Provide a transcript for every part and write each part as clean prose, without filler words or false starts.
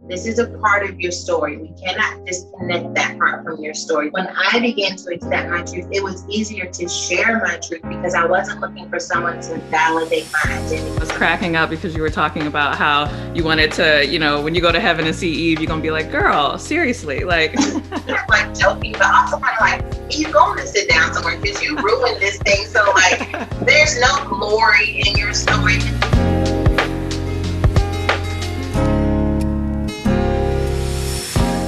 This is a part of your story. We cannot disconnect that part from your story. When I began to accept my truth, it was easier to share my truth because I wasn't looking for someone to validate my identity. I was cracking up because you were talking about how you wanted to, when you go to heaven and see Eve, you're going to be like, girl, seriously, like. Like joking, but also kind of like, you're going to sit down somewhere because you ruined this thing. So like, there's no glory in your story.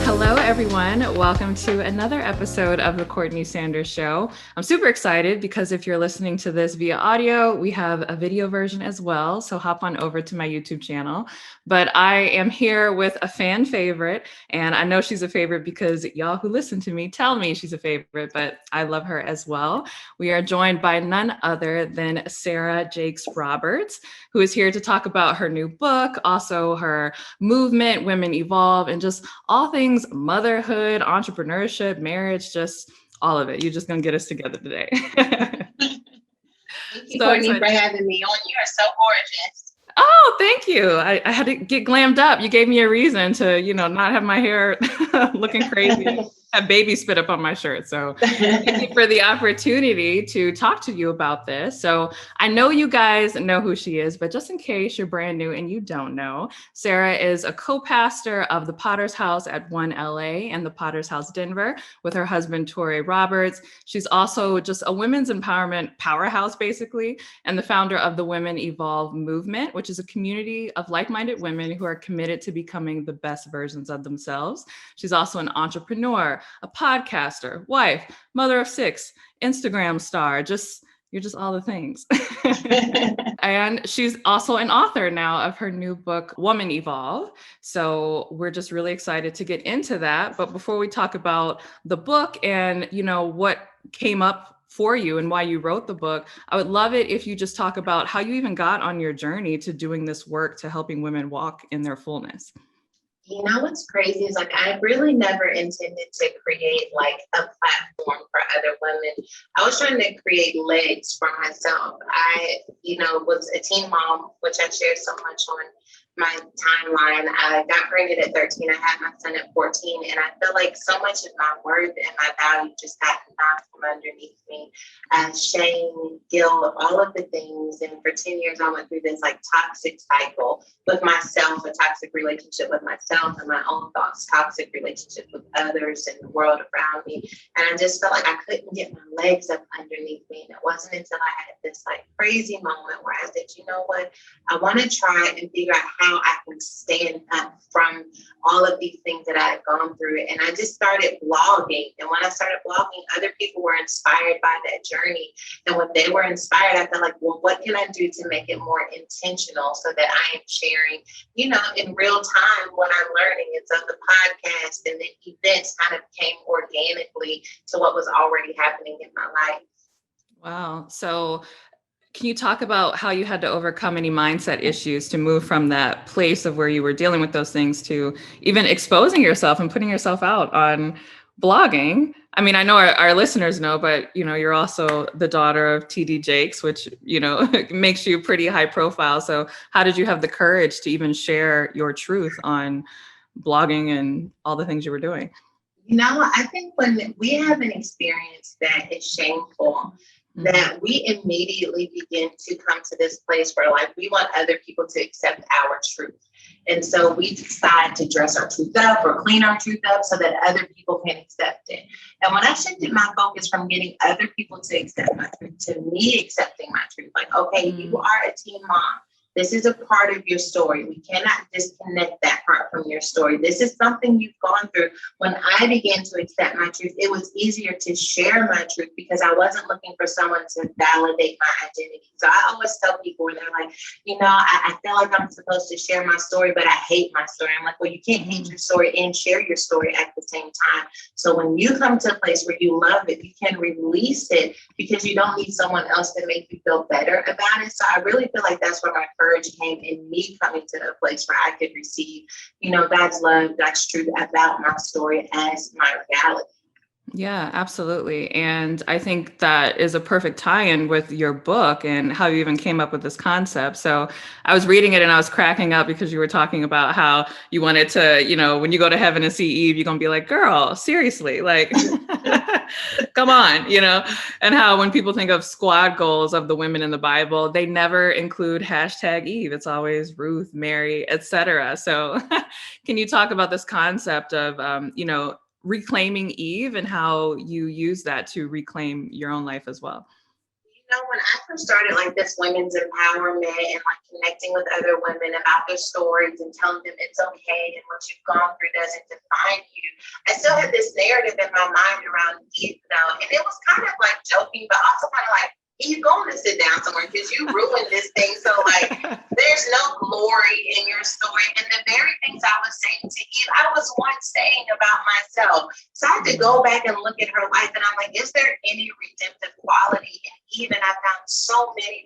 Hello, everyone. Welcome to another episode of the CourtneyLSanders Show. I'm super excited because if you're listening to this via audio, we have a video version as well. So hop on over to my YouTube channel. But I am here with a fan favorite, and I know she's a favorite because y'all who listen to me tell me she's a favorite, but I love her as well. We are joined by none other than Sarah Jakes Roberts, who is here to talk about her new book, also her movement, Women Evolve, and just all things motherhood, entrepreneurship, marriage, just all of it. You're just going to get us together today. Thank you, Courtney, for having me on. You are so gorgeous. Oh, thank you. I had to get glammed up. You gave me a reason to, not have my hair looking crazy. Have baby spit up on my shirt. So thank you for the opportunity to talk to you about this. So I know you guys know who she is, but just in case you're brand new and you don't know, Sarah is a co-pastor of the Potter's House at One LA and the Potter's House Denver with her husband, Torrey Roberts. She's also just a women's empowerment powerhouse, basically, and the founder of the Women Evolve movement, which is a community of like-minded women who are committed to becoming the best versions of themselves. She's also an entrepreneur, a podcaster, wife, mother of 6, Instagram star, you're just all the things. And she's also an author now of her new book, Woman Evolve. So we're just really excited to get into that. But before we talk about the book and, what came up for you and why you wrote the book, I would love it if you just talk about how you even got on your journey to doing this work to helping women walk in their fullness. You know what's crazy is I really never intended to create like a platform for other women. I was trying to create legs for myself. I, was a teen mom, which I shared so much on my timeline. I got pregnant at 13. I had my son at 14. And I feel like so much of my worth and my value just got knocked from underneath me. Shame, guilt, all of the things. And for 10 years, I went through this like toxic cycle with myself, a toxic relationship with myself and my own thoughts, toxic relationships with others and the world around me. And I just felt like I couldn't get my legs up underneath me. And it wasn't until I had this like crazy moment where I said, you know what, I want to try and figure out how I can stand up from all of these things that I had gone through. And I just started blogging. And when I started blogging, other people were inspired by that journey. And when they were inspired, I felt like, well, what can I do to make it more intentional so that I am sharing, in real time what I'm learning? And so the podcast and the events kind of came organically to what was already happening in my life. Wow. So can you talk about how you had to overcome any mindset issues to move from that place of where you were dealing with those things to even exposing yourself and putting yourself out on blogging? I mean, I know our listeners know, but, you're also the daughter of TD Jakes, which, makes you pretty high profile. So how did you have the courage to even share your truth on blogging and all the things you were doing? I think when we have an experience that is shameful, that we immediately begin to come to this place where like we want other people to accept our truth. And so we decide to dress our truth up or clean our truth up so that other people can accept it. And when I shifted my focus from getting other people to accept my truth to me accepting my truth, like, okay, you are a teen mom. This is a part of your story. We cannot disconnect that part from your story. This is something you've gone through. When I began to accept my truth, it was easier to share my truth because I wasn't looking for someone to validate my identity. So I always tell people when they're like, I feel like I'm supposed to share my story, but I hate my story. I'm like, well, you can't hate your story and share your story at the same time. So when you come to a place where you love it, you can release it because you don't need someone else to make you feel better about it. So I really feel like that's where my courage came in me coming to a place where I could receive, God's love, God's truth about my story as my reality. Yeah, absolutely. And I think that is a perfect tie-in with your book and how you even came up with this concept. So I was reading it and I was cracking up because you were talking about how you wanted to, when you go to heaven and see Eve, you're gonna be like, girl, seriously, like come on, and how when people think of squad goals of the women in the Bible, they never include hashtag Eve. It's always Ruth, Mary, etc. So can you talk about this concept of, reclaiming Eve and how you use that to reclaim your own life as well? When I first started like this women's empowerment and like connecting with other women about their stories and telling them it's okay and what you've gone through doesn't define you, I still had this narrative in my mind around Eve, and it was kind of like joking, but also kind of like, you going to sit down somewhere because you ruined this thing. So like, there's no glory in your story. And the very things I was saying to Eve, I was once saying about myself. So I had to go back and look at her life. And I'm like, is there any redemptive quality in Eve? And I found so many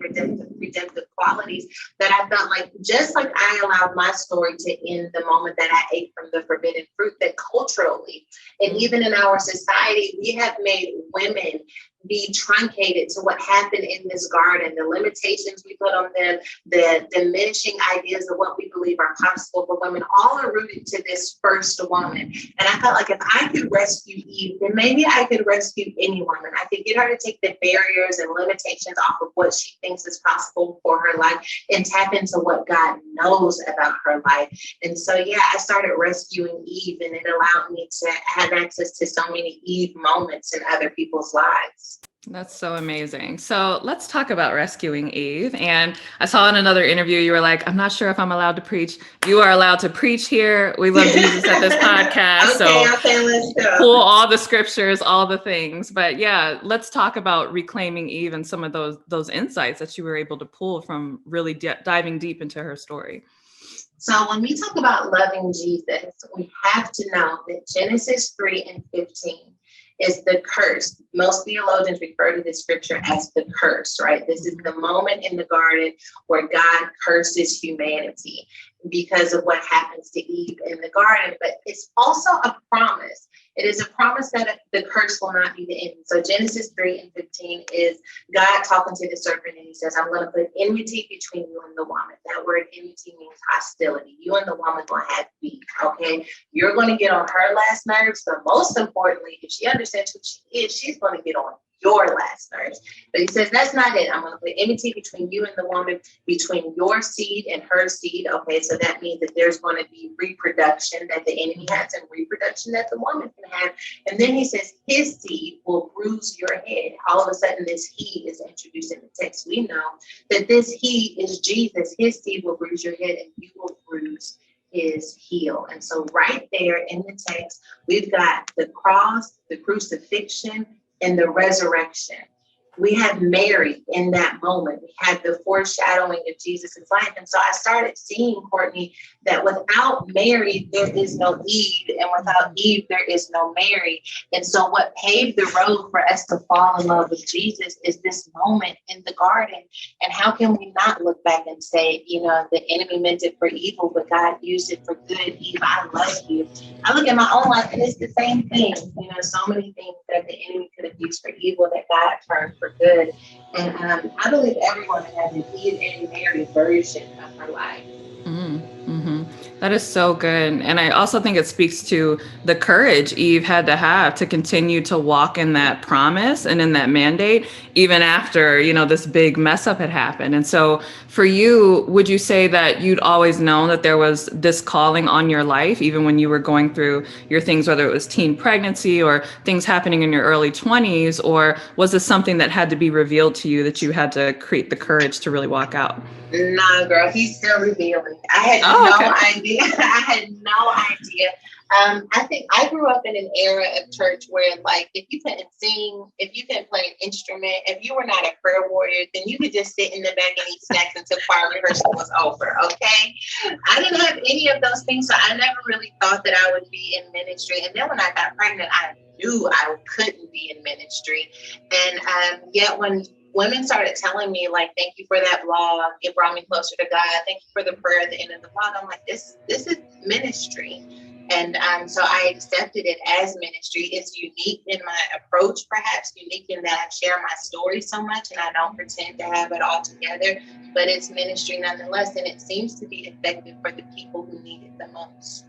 redemptive qualities that I felt like, just like I allowed my story to end the moment that I ate from the forbidden fruit, that culturally, and even in our society, we have made women be truncated to what happened in this garden, the limitations we put on them, the diminishing ideas of what we believe are possible for women, all are rooted to this first woman. And I felt like if I could rescue Eve, then maybe I could rescue any woman. I could get her to take the barriers and limitations off of what she thinks is possible for her life and tap into what God knows about her life. And so, yeah, I started rescuing Eve, and it allowed me to have access to so many Eve moments in other people's lives. That's so amazing. So let's talk about rescuing Eve. And I saw in another interview, you were like, I'm not sure if I'm allowed to preach. You are allowed to preach here. We love Jesus at this podcast. Okay, let's go. Pull all the scriptures, all the things. But yeah, let's talk about reclaiming Eve and some of those insights that you were able to pull from really diving deep into her story. So when we talk about loving Jesus, we have to know that Genesis 3:15 is the curse. Most theologians refer to this scripture as the curse, right? This is the moment in the garden where God curses humanity because of what happens to Eve in the garden. But it's also a promise. It is a promise that the curse will not be the end. So Genesis 3:15 is God talking to the serpent, and he says, I'm going to put enmity between you and the woman. That word enmity means hostility. You and the woman going to have beef, okay? You're going to get on her last nerves, but most importantly, if she understands who she is, she's going to get on your last nerves. But he says, that's not it. I'm going to put enmity between you and the woman, between your seed and her seed. Okay, so that means that there's going to be reproduction that the enemy has and reproduction that the woman can have. And then he says, his seed will bruise your head. All of a sudden, this he is introduced in the text. We know that this he is Jesus. His seed will bruise your head and you will bruise his heel. And so right there in the text, we've got the cross, the crucifixion, and the resurrection. We have Mary in that moment. We had the foreshadowing of Jesus's life. And so I started seeing, Courtney, that without Mary, there is no Eve. And without Eve, there is no Mary. And so what paved the road for us to fall in love with Jesus is this moment in the garden. And how can we not look back and say, the enemy meant it for evil, but God used it for good. Eve, I love you. I look at my own life and it's the same thing. So many things that the enemy could have used for evil that God turned for good. And I believe everyone has an Eve and Mary version of her life. Mm-hmm. That is so good. And I also think it speaks to the courage Eve had to have to continue to walk in that promise and in that mandate, even after, this big mess up had happened. And so for you, would you say that you'd always known that there was this calling on your life, even when you were going through your things, whether it was teen pregnancy or things happening in your early 20s, or was this something that had to be revealed to you that you had to create the courage to really walk out? Nah, girl, he's still revealing. I had no idea. I had no idea. I think I grew up in an era of church where, like, if you couldn't sing, if you couldn't play an instrument, if you were not a prayer warrior, then you could just sit in the back and eat snacks until choir rehearsal was over, okay? I didn't have any of those things, so I never really thought that I would be in ministry. And then when I got pregnant, I knew I couldn't be in ministry. And yet when women started telling me, like, thank you for that blog, it brought me closer to God, thank you for the prayer at the end of the blog, I'm like, this is ministry. And so I accepted it as ministry. It's unique in my approach, perhaps unique in that I share my story so much and I don't pretend to have it all together, but it's ministry nonetheless. And it seems to be effective for the people who need it the most.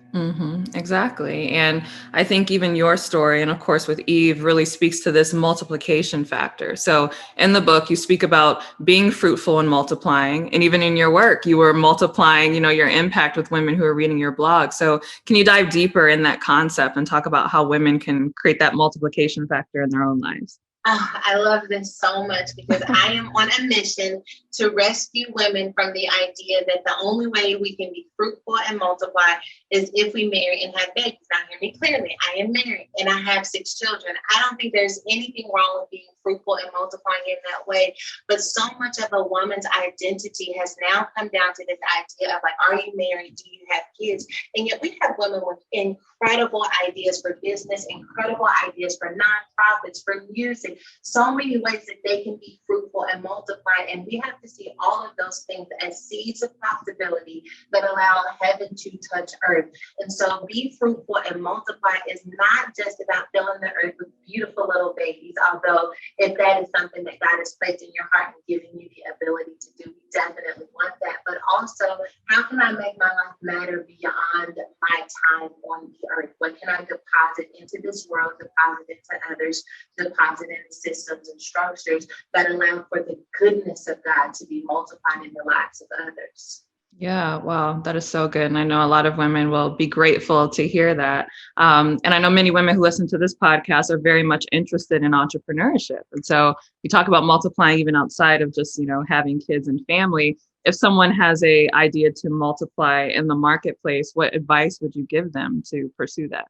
Exactly. And I think even your story, and of course with Eve, really speaks to this multiplication factor. So in the book, you speak about being fruitful and multiplying. And even in your work, you were multiplying, your impact with women who are reading your blog. So can you dive deeper in that concept and talk about how women can create that multiplication factor in their own lives? Oh, I love this so much because I am on a mission to rescue women from the idea that the only way we can be fruitful and multiply is if we marry and have babies. Now, hear me clearly. I am married and I have 6 children. I don't think there's anything wrong with being fruitful and multiplying in that way. But so much of a woman's identity has now come down to this idea of like, are you married? Do you have kids? And yet we have women with incredible ideas for business, incredible ideas for nonprofits, for music, so many ways that they can be fruitful and multiply. And we have to see all of those things as seeds of possibility that allow heaven to touch earth. And so be fruitful and multiply is not just about filling the earth with beautiful little babies, although if that is something that God has placed in your heart and given you the ability to do, we definitely want that. But also, how can I make my life matter beyond my time on the earth? What can I deposit into this world, deposit into others, deposit into systems and structures that allow for the goodness of God to be multiplied in the lives of others? Yeah, wow, that is so good. And I know a lot of women will be grateful to hear that. And I know many women who listen to this podcast are very much interested in entrepreneurship. And so we talk about multiplying even outside of just, having kids and family. If someone has an idea to multiply in the marketplace, what advice would you give them to pursue that?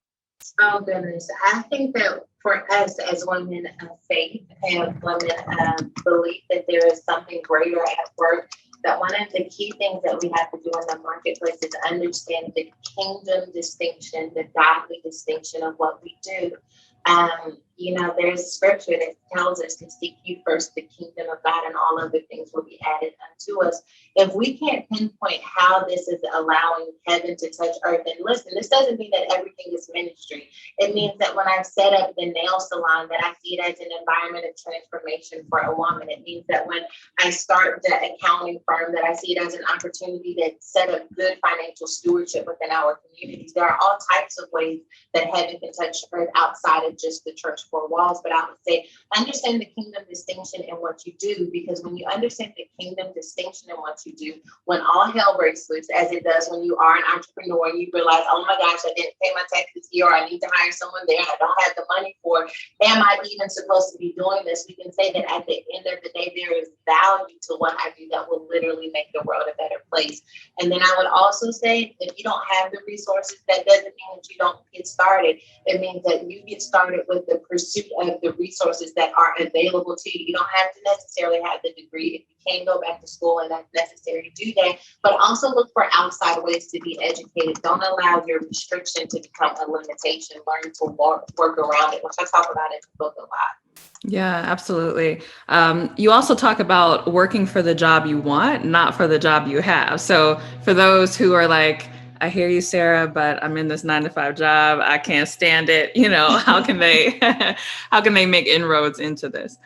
Oh, goodness. I think that for us as women of faith and women believe that there is something greater at work, that one of the key things that we have to do in the marketplace is understand the kingdom distinction, the godly distinction of what we do. There's scripture that tells us to seek you first the kingdom of God and all other things will be added unto us. If we can't pinpoint how this is allowing heaven to touch earth, and listen, this doesn't mean that everything is ministry. It means that when I set up the nail salon, that I see it as an environment of transformation for a woman. It means that when I start the accounting firm, that I see it as an opportunity to set up good financial stewardship within our communities. There are all types of ways that heaven can touch earth outside of just the church four walls. But I would say, understand the kingdom distinction in what you do, because when you understand the kingdom distinction in what you do, when all hell breaks loose, as it does when you are an entrepreneur and you realize, oh my gosh, I didn't pay my taxes here, or I need to hire someone there, and I don't have the money for it. Am I even supposed to be doing this? We can say that at the end of the day, there is value to what I do that will literally make the world a better place. And then I would also say, if you don't have the resources, that doesn't mean that you don't get started. It means that you get started with the pursuit of the resources that are available to you. You don't have to necessarily have the degree. If you can go back to school and that's necessary to do that, but also look for outside ways to be educated. Don't allow your restriction to become a limitation. Learn to work around it, which I talk about in the book a lot. Yeah, absolutely. You also talk about working for the job you want, not for the job you have. So for those who are like, I hear you, Sarah, but I'm in this 9-to-5 job, I can't stand it. How can they, how can they make inroads into this?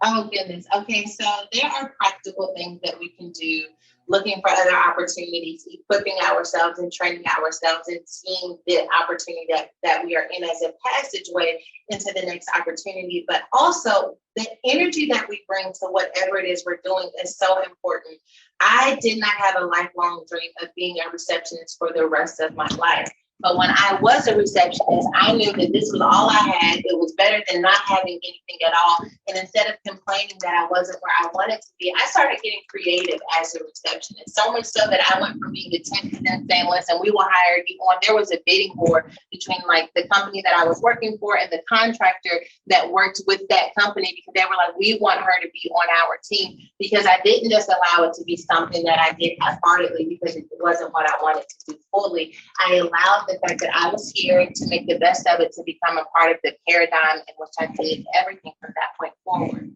Oh, goodness. Okay, so there are practical things that we can do, looking for other opportunities, equipping ourselves and training ourselves, and seeing the opportunity that we are in as a passageway into the next opportunity. But also the energy that we bring to whatever it is we're doing is so important. I did not have a lifelong dream of being a receptionist for the rest of my life. But when I was a receptionist, I knew that this was all I had. It was better than not having anything at all. And instead of complaining that I wasn't where I wanted to be, I started getting creative as a receptionist. So much so that I went from being a temp to them saying, listen, we will hire you on. There was a bidding war between like the company that I was working for and the contractor that worked with that company, because they were like, we want her to be on our team, because I didn't just allow it to be something that I did half-heartedly because it wasn't what I wanted to do fully. I allowed the fact that I was here to make the best of it, to become a part of the paradigm in which I did everything from that point forward.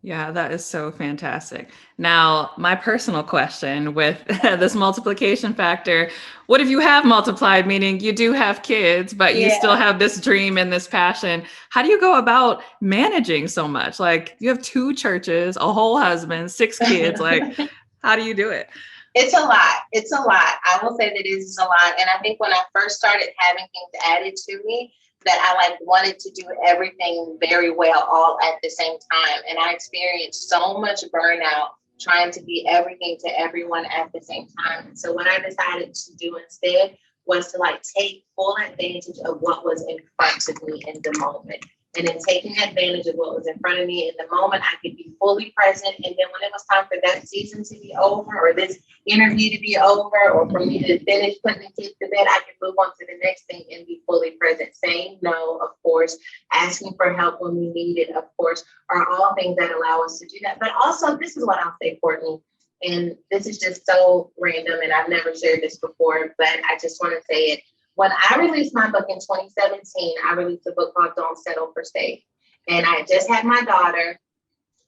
Yeah, that is so fantastic. Now, my personal question with this multiplication factor, what if you have multiplied, meaning you do have kids, but you still Yeah. have this dream and this passion? How do you go about managing so much? Like you have two churches, a whole husband, six kids. Like, how do you do it? It's a lot. It's a lot. I will say that it is a lot. And I think when I first started having things added to me, that I like wanted to do everything very well all at the same time. And I experienced so much burnout trying to be everything to everyone at the same time. So what I decided to do instead was to like take full advantage of what was in front of me in the moment. And then taking advantage of what was in front of me in the moment, I could be fully present. And then when it was time for that season to be over, or this interview to be over, or for me to finish putting the kids to bed, I could move on to the next thing and be fully present. Saying no, of course, asking for help when we need it, of course, are all things that allow us to do that. But also, this is what I'll say, Courtney, and this is just so random, and I've never shared this before, but I just want to say it. When I released my book in 2017, I released a book called Don't Settle for Safe. And I just had my daughter.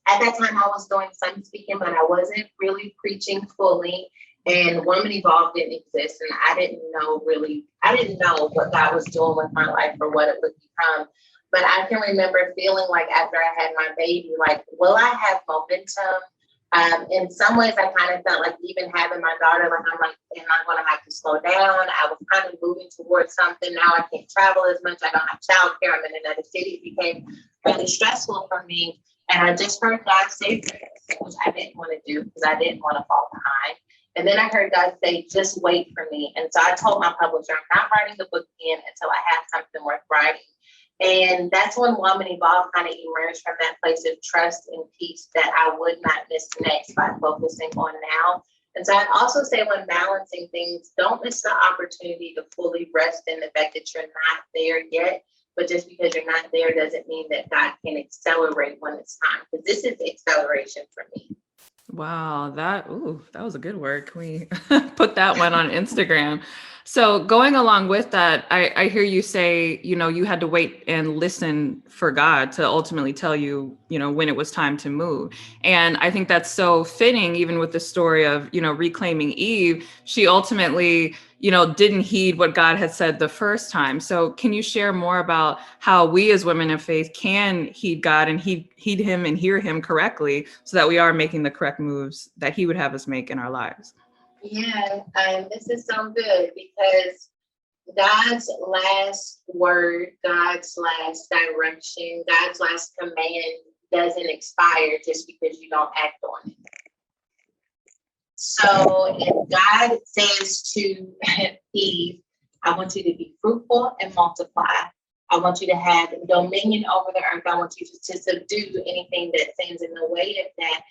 At that time, I was doing some speaking, but I wasn't really preaching fully. And Woman Evolved didn't exist. And I didn't know what God was doing with my life or what it would become. But I can remember feeling like after I had my baby, like, will I have momentum? In some ways, I kind of felt like even having my daughter, like, I'm like, am I going to have to slow down? I was kind of moving towards something. Now I can't travel as much. I don't have childcare. I'm in another city. It became really stressful for me. And I just heard God say, which I didn't want to do because I didn't want to fall behind. And then I heard God say, just wait for me. And so I told my publisher, I'm not writing the book again until I have something worth writing. And that's when Woman Evolved kind of emerged from that place of trust and peace that I would not miss next by focusing on now. And so I'd also say when balancing things, don't miss the opportunity to fully rest in the fact that you're not there yet. But just because you're not there doesn't mean that God can accelerate when it's time. Because this is acceleration for me. Wow, that was a good word. Can we put that one on Instagram? So going along with that, I hear you say, you had to wait and listen for God to ultimately tell you, when it was time to move. And I think that's so fitting, even with the story of, reclaiming Eve. She ultimately, didn't heed what God had said the first time. So can you share more about how we as women of faith can heed God and heed him and hear him correctly so that we are making the correct moves that he would have us make in our lives? Yeah, this is so good because God's last word, God's last direction, God's last command doesn't expire just because you don't act on it. So if God says to Eve, I want you to be fruitful and multiply. I want you to have dominion over the earth. I want you to subdue anything that stands in the way of that.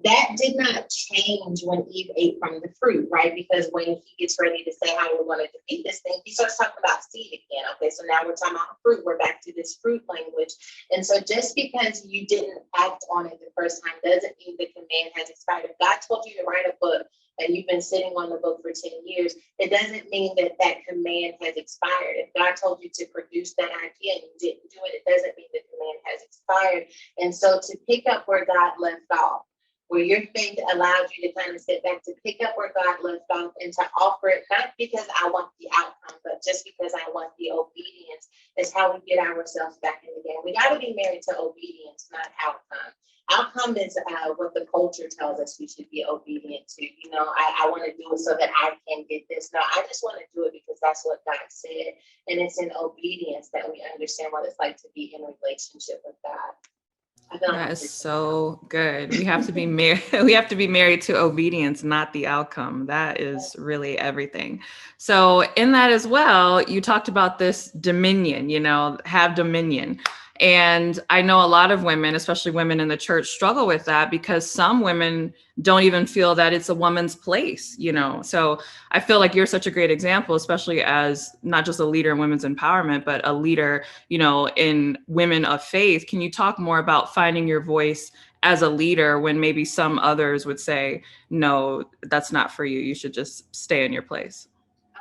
That did not change when Eve ate from the fruit, right? Because when he gets ready to say how we wanted to eat this thing, he starts talking about seed again. Okay, so now we're talking about fruit. We're back to this fruit language. And so just because you didn't act on it the first time doesn't mean the command has expired. If God told you to write a book and you've been sitting on the book for 10 years, it doesn't mean that that command has expired. If God told you to produce that idea and you didn't do it, it doesn't mean the command has expired. And so to pick up where God left off, where your faith allows you to kind of sit back to pick up where God left off and to offer it, not because I want the outcome, but just because I want the obedience, is how we get ourselves back in the game. We got to be married to obedience, not outcome. Outcome is what the culture tells us we should be obedient to. I want to do it so that I can get this. No, I just want to do it because that's what God said. And it's in obedience that we understand what it's like to be in a relationship with God. That is so good. We have to be married. We have to be married to obedience, not the outcome. That is really everything. So in that as well, you talked about this dominion, have dominion. And I know a lot of women, especially women in the church, struggle with that because some women don't even feel that it's a woman's place, So I feel like you're such a great example, especially as not just a leader in women's empowerment, but a leader, in women of faith. Can you talk more about finding your voice as a leader when maybe some others would say, no, that's not for you. You should just stay in your place?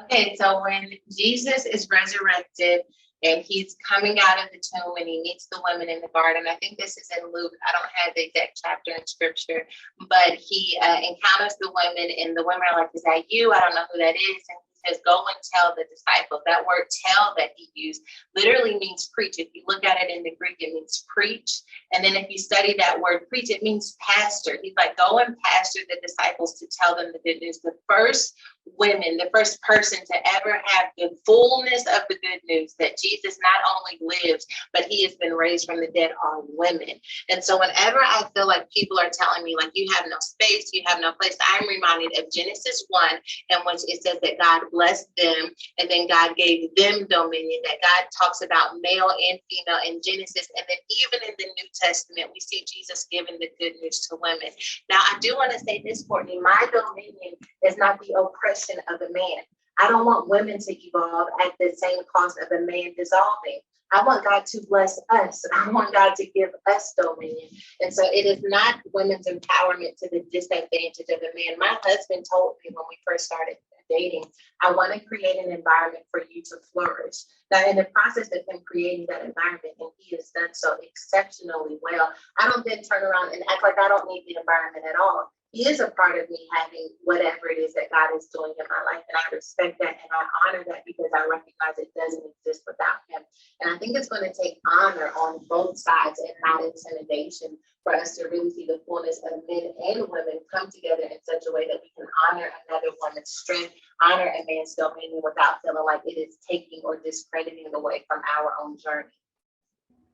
Okay, so when Jesus is resurrected And he's coming out of the tomb and he meets the women in the garden. I think this is in Luke. I don't have the exact chapter in scripture, but he encounters the women and the women are like, is that you? I don't know who that is. And he says, go and tell the disciples. That word tell that he used literally means preach. If you look at it in the Greek, it means preach. And then if you study that word preach, it means pastor. He's like, go and pastor the disciples to tell them the good news. The first women, the first person to ever have the fullness of the good news that Jesus not only lives, but he has been raised from the dead are women. And so whenever I feel like people are telling me like, you have no space, you have no place, I'm reminded of Genesis 1, in which it says that God blessed them and then God gave them dominion, that God talks about male and female in Genesis. And then even in the New Testament, we see Jesus giving the good news to women. Now, I do want to say this, Courtney, my dominion is not the oppression of a man. I don't want women to evolve at the same cost of a man dissolving. I want God to bless us. I want God to give us dominion. And so it is not women's empowerment to the disadvantage of a man. My husband told me when we first started dating, I want to create an environment for you to flourish. Now, in the process of him creating that environment, and he has done so exceptionally well, I don't then turn around and act like I don't need the environment at all. He is a part of me having whatever it is that God is doing in my life. And I respect that and I honor that because I recognize it doesn't exist without him. And I think it's going to take honor on both sides and not intimidation for us to really see the fullness of men and women come together in such a way that we can honor another woman's strength, honor a man's dominion without feeling like it is taking or discrediting away from our own journey.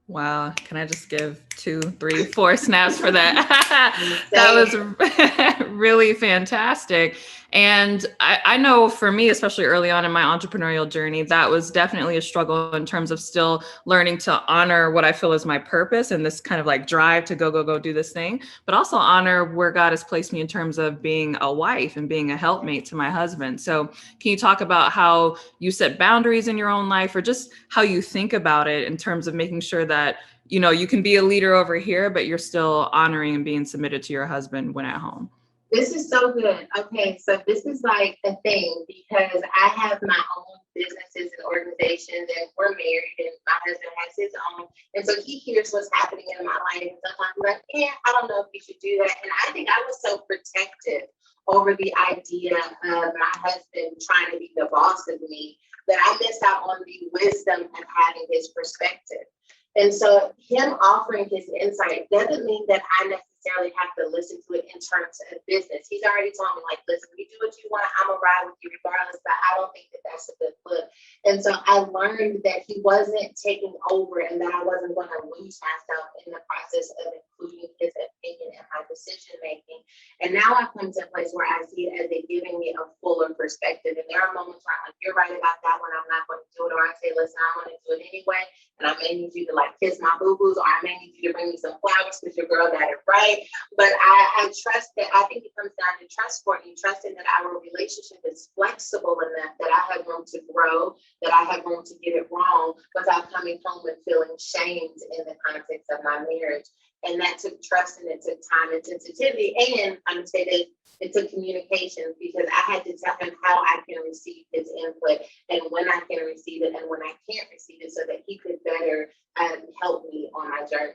Wow. Can I just give 2, 3, 4 snaps for that? That was really fantastic. And I know for me, especially early on in my entrepreneurial journey, that was definitely a struggle in terms of still learning to honor what I feel is my purpose and this kind of like drive to go do this thing, but also honor where God has placed me in terms of being a wife and being a helpmate to my husband. So can you talk about how you set boundaries in your own life or just how you think about it in terms of making sure that, you know, you can be a leader over here, but you're still honoring and being submitted to your husband when at home? This is so good. Okay, so this is like a thing because I have my own businesses and organizations and we're married and my husband has his own. And so he hears what's happening in my life and sometimes I'm like, yeah, I don't know if you should do that. And I think I was so protective over the idea of my husband trying to be the boss of me that I missed out on the wisdom of having his perspective. And so him offering his insight doesn't mean that I necessarily have to listen to it in terms of business. He's already told me, like, listen, you do what you want, I'm gonna ride with you regardless, but I don't think that that's a good look. And so I learned that he wasn't taking over and that I wasn't going to lose myself in the process of including his opinion in my decision making. And now I've come to a place where I see it as it giving me a fuller perspective. And there are moments where I'm like, you're right about that one, I'm not going to do it. Or I say, listen, I'm going to do it anyway. And I may need you to like kiss my boo-boos, or I may need you to bring me some flowers because your girl got it right. But I trust that. I think it comes down to trust, Courtney, trusting that our relationship is flexible enough that I have room to grow, that I have room to get it wrong without coming home and feeling shamed in the context of my marriage. And that took trust and it took time and sensitivity. And I'm going to say that it took communication because I had to tell him how I can receive his input and when I can receive it and when I can't receive it so that he could better help me on my journey.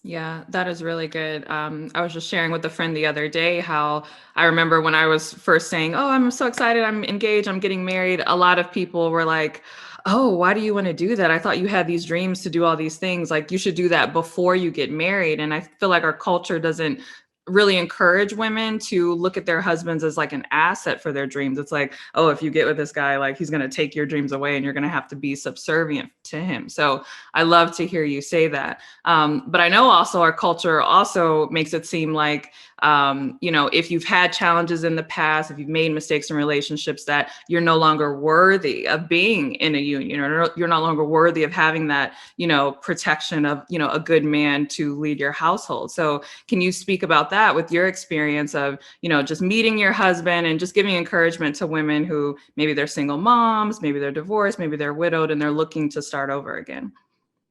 Yeah, that is really good. I was just sharing with a friend the other day how I remember when I was first saying, oh, I'm so excited, I'm engaged, I'm getting married. A lot of people were like, oh, why do you want to do that? I thought you had these dreams to do all these things. Like you should do that before you get married. And I feel like our culture doesn't really encourage women to look at their husbands as like an asset for their dreams. It's like, oh, if you get with this guy, like he's going to take your dreams away and you're going to have to be subservient to him. So I love to hear you say that. But I know also our culture also makes it seem like, you know, if you've had challenges in the past, if you've made mistakes in relationships, that you're no longer worthy of being in a union, or you're no longer worthy of having that, you know, protection of, you know, a good man to lead your household. So can you speak about that with your experience of, you know, just meeting your husband and just giving encouragement to women who maybe they're single moms, maybe they're divorced, maybe they're widowed, and they're looking to start over again?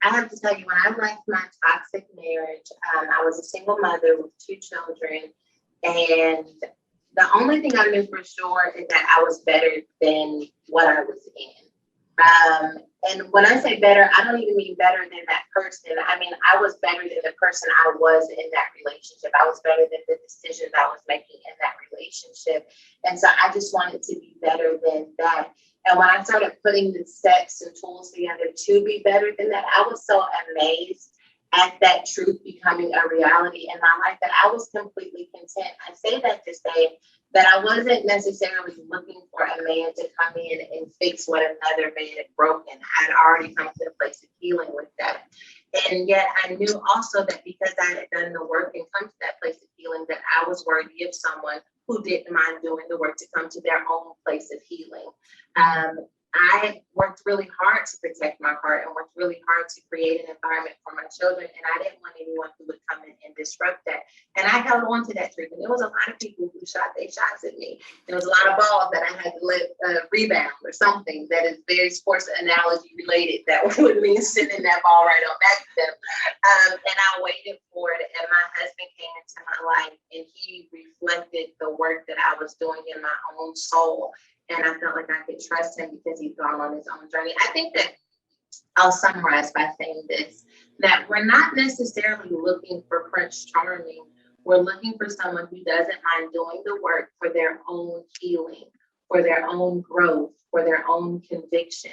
I have to tell you, when I left my toxic marriage, I was a single mother with 2 children. And the only thing I knew for sure is that I was better than what I was in. And when I say better, I don't even mean better than that person. I mean, I was better than the person I was in that relationship. I was better than the decisions I was making in that relationship. And so I just wanted to be better than that. And when I started putting the steps and tools together to be better than that, I was so amazed at that truth becoming a reality in my life that I was completely content. I say that to say that I wasn't necessarily looking for a man to come in and fix what another man had broken. I'd already come to a place of healing with that. And yet I knew also that because I had done the work and come to that place of healing, that I was worthy of someone who didn't mind doing the work to come to their own place of healing. I worked really hard to protect my heart and worked really hard to create an environment for my children. And I didn't want anyone who would come in and disrupt that. And I held on to that truth. And there was a lot of people who shot their shots at me. There was a lot of balls that I had to let rebound or something that is very sports analogy related. That would mean sending that ball right on back to them. And I waited for it. And my husband came into my life and he reflected the work that I was doing in my own soul. And I felt like I could trust him because he'd gone on his own journey. I think that I'll summarize by saying this, that we're not necessarily looking for Prince Charming. We're looking for someone who doesn't mind doing the work for their own healing, for their own growth, for their own conviction.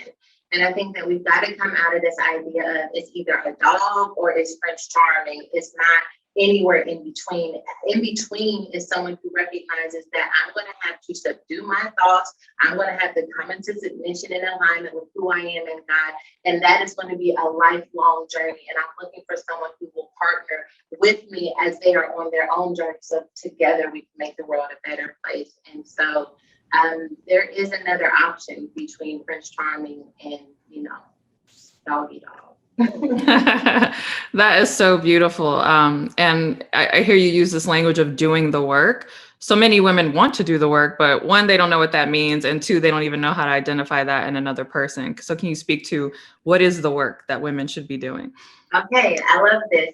And I think that we've got to come out of this idea of it's either a dog or it's Prince Charming. It's not anywhere in between. In between is someone who recognizes that I'm going to have to subdue my thoughts. I'm going to have to come into submission and alignment with who I am in God. And that is going to be a lifelong journey. And I'm looking for someone who will partner with me as they are on their own journey. So together we can make the world a better place. And so there is another option between Prince Charming and, doggy dog. That is so beautiful. And I hear you use this language of doing the work. So many women want to do the work, but one, they don't know what that means. And two, they don't even know how to identify that in another person. So can you speak to what is the work that women should be doing? Okay, I love this.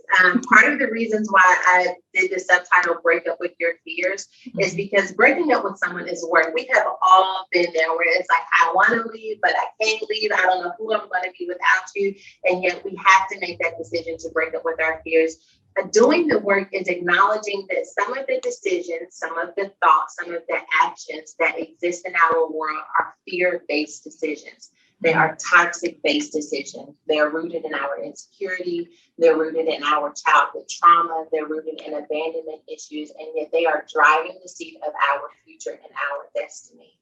Part of the reasons why I did the subtitle Break Up With Your Fears is because breaking up with someone is work. We have all been there where it's like, I want to leave, but I can't leave. I don't know who I'm going to be without you. And yet we have to make that decision to break up with our fears. Doing the work is acknowledging that some of the decisions, some of the thoughts, some of the actions that exist in our world are fear-based decisions. They are toxic-based decisions. They're rooted in our insecurity. They're rooted in our childhood trauma. They're rooted in abandonment issues. And yet they are driving the seat of our future and our destiny.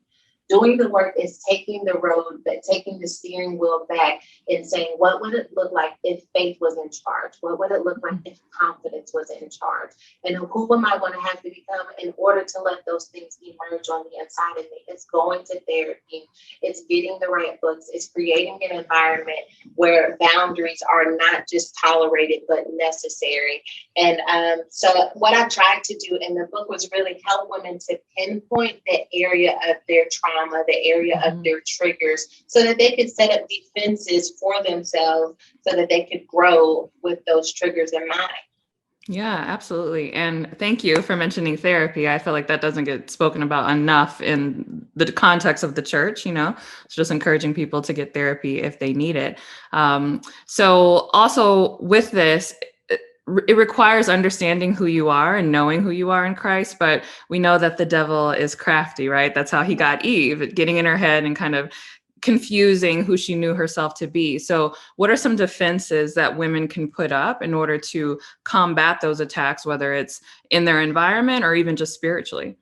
Doing the work is taking the road, but taking the steering wheel back and saying, what would it look like if faith was in charge? What would it look like if confidence was in charge? And who am I going to have to become in order to let those things emerge on the inside of me? It's going to therapy. It's getting the right books. It's creating an environment where boundaries are not just tolerated, but necessary. And so what I tried to do in the book was really help women to pinpoint the area of their trauma, the area of their triggers, so that they could set up defenses for themselves so that they could grow with those triggers in mind. Yeah, absolutely. And thank you for mentioning therapy. I feel like that doesn't get spoken about enough in the context of the church, It's just encouraging people to get therapy if they need it. So also with this, it requires understanding who you are and knowing who you are in Christ, but we know that the devil is crafty, right? That's how he got Eve, getting in her head and kind of confusing who she knew herself to be. So what are some defenses that women can put up in order to combat those attacks, whether it's in their environment or even just spiritually?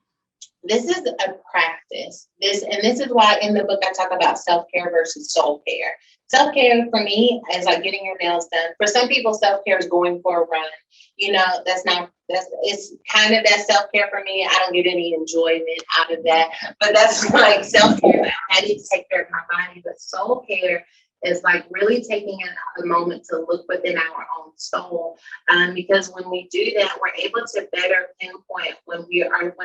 This is a practice. This is why in the book I talk about self-care versus soul care. Self-care for me is like getting your nails done. For some people, self-care is going for a run. It's kind of that self-care for me. I don't get any enjoyment out of that, but that's like self-care. I need to take care of my body, but soul care is like really taking a moment to look within our own soul. Because when we do that, we're able to better pinpoint when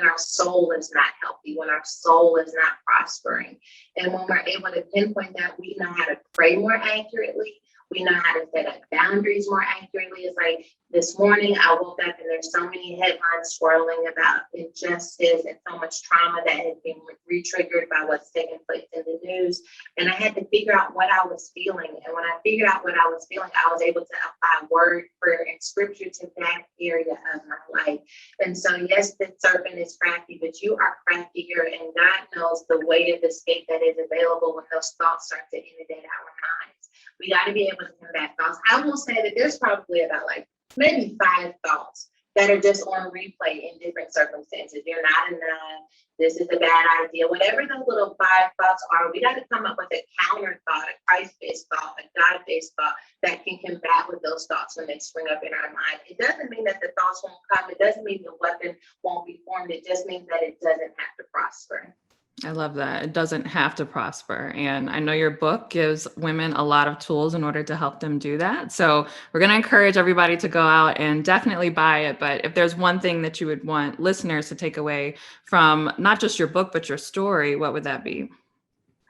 our soul is not healthy, when our soul is not prospering. And when we're able to pinpoint that, we know how to pray more accurately. We know how to set up boundaries more accurately. It's like this morning I woke up and there's so many headlines swirling about injustice and so much trauma that has been re-triggered by what's taking place in the news. And I had to figure out what I was feeling. And when I figured out what I was feeling, I was able to apply word, prayer, and scripture to that area of my life. And so, yes, the serpent is crafty, but you are craftier, and God knows the way of escape that is available when those thoughts start to inundate our minds. We got to be able to combat thoughts. I will say that there's probably about like maybe 5 thoughts that are just on replay in different circumstances. You're not enough. This is a bad idea. Whatever those little 5 thoughts are, we got to come up with a counter thought, a Christ-based thought, a God-based thought that can combat with those thoughts when they spring up in our mind. It doesn't mean that the thoughts won't come. It doesn't mean the weapon won't be formed. It just means that it doesn't have to prosper. I love that. It doesn't have to prosper. And I know your book gives women a lot of tools in order to help them do that. So we're going to encourage everybody to go out and definitely buy it. But if there's one thing that you would want listeners to take away from not just your book, but your story, what would that be?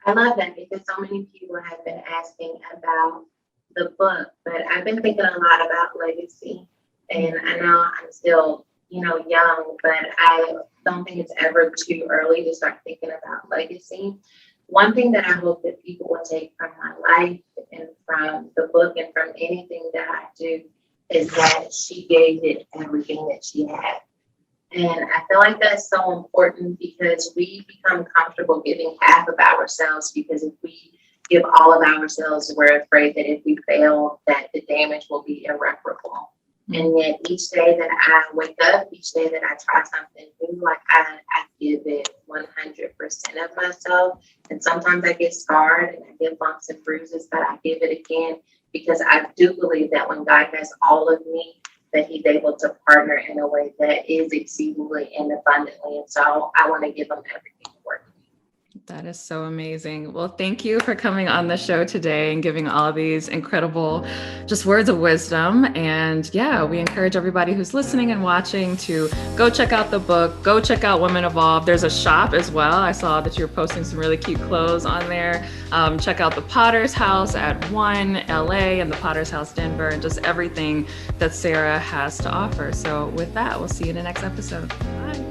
I love that because so many people have been asking about the book, but I've been thinking a lot about legacy. And I know I'm still young, but I don't think it's ever too early to start thinking about legacy. One thing that I hope that people will take from my life and from the book and from anything that I do is that she gave it everything that she had. And I feel like that's so important because we become comfortable giving half of ourselves, because if we give all of ourselves, we're afraid that if we fail, that the damage will be irreparable. And yet each day that I wake up, each day that I try something new, like I give it 100% of myself. And sometimes I get scarred and I get bumps and bruises, but I give it again because I do believe that when God has all of me, that he's able to partner in a way that is exceedingly and abundantly. And so I want to give him everything to work. That is so amazing. Well, thank you for coming on the show today and giving all of these incredible just words of wisdom. And yeah, we encourage everybody who's listening and watching to go check out the book, go check out Women Evolve. There's a shop as well. I saw that you were posting some really cute clothes on there. Check out the Potter's House at 1 LA and the Potter's House Denver, and just everything that Sarah has to offer. So with that, we'll see you in the next episode. Bye.